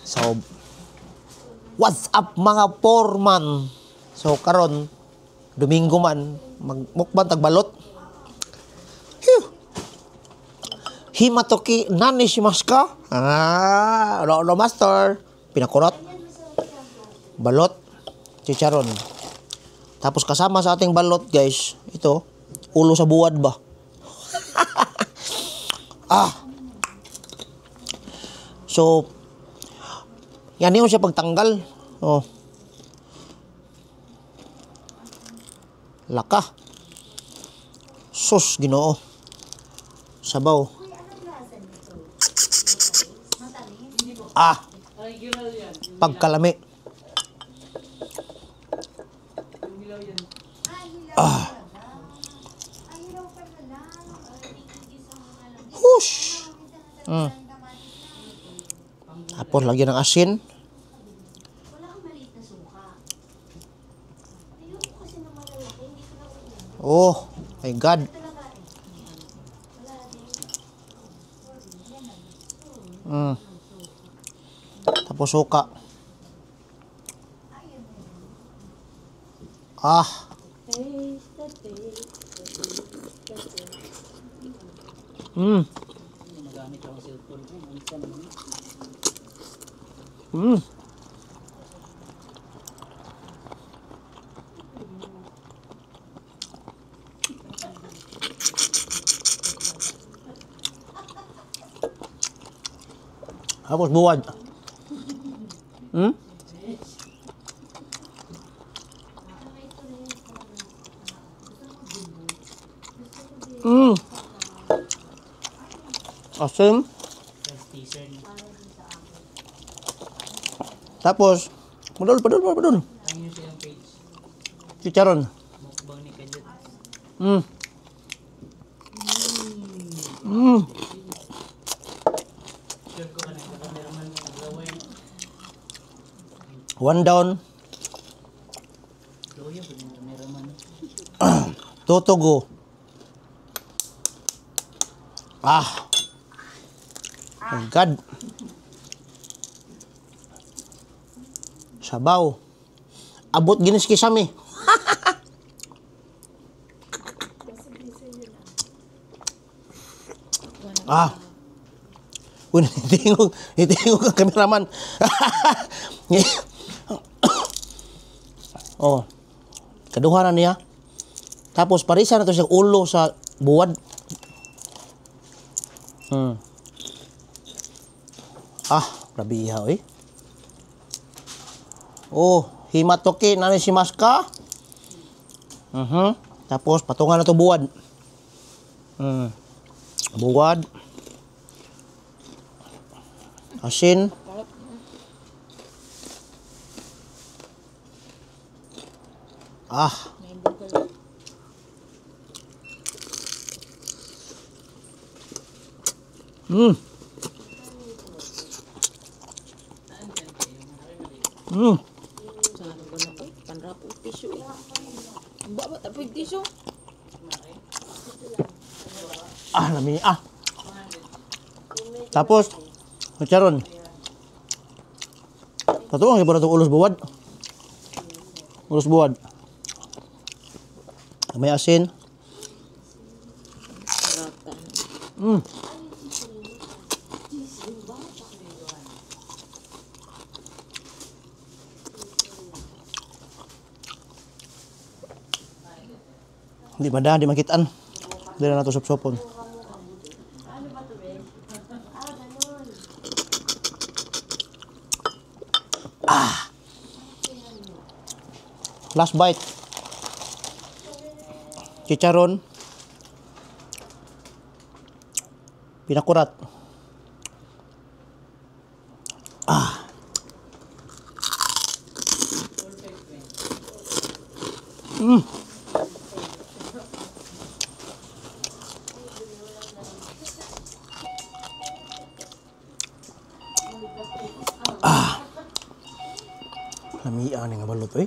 So, what's up mga foreman? So, karon Domingo man, magmukbang tagbalot. Himatoki nani shimasu ka? No master. Pinakurot. Balot. Chicharon. Tapos kasama sa ating balot, guys, ito, ulo sa buwad ba? So, yan yun siya pagtanggal. Oh. Laka. Sus, Ginoo. Sabaw. Pagkalami. Hush. Tapos lagyan ng asin. Oh my God. Tapos suka. Tapos buwad. Asin. Tapos, padul. Chicharon. One down. Totogo. Oh God. Sabaw. Abot ginis kisame. Uy, hitingog ang kameraman. Oh. Kaduha na niya. Tapos parisa na to siya ulo sa buwad. Grabe ihaw eh. Oh, himatoki nani shimasu ka? Tapos patungan na to buwad. Buwad. Asin. Lami. Tapos, chicharon. Patuang iba na itong ulos buwad. Ulos buwad. May asin. Hindi madahan, di makitaan. Hindi na nato sop-sopon. Last bite. Chicharon. Pinakurat. Lamian nga balot eh.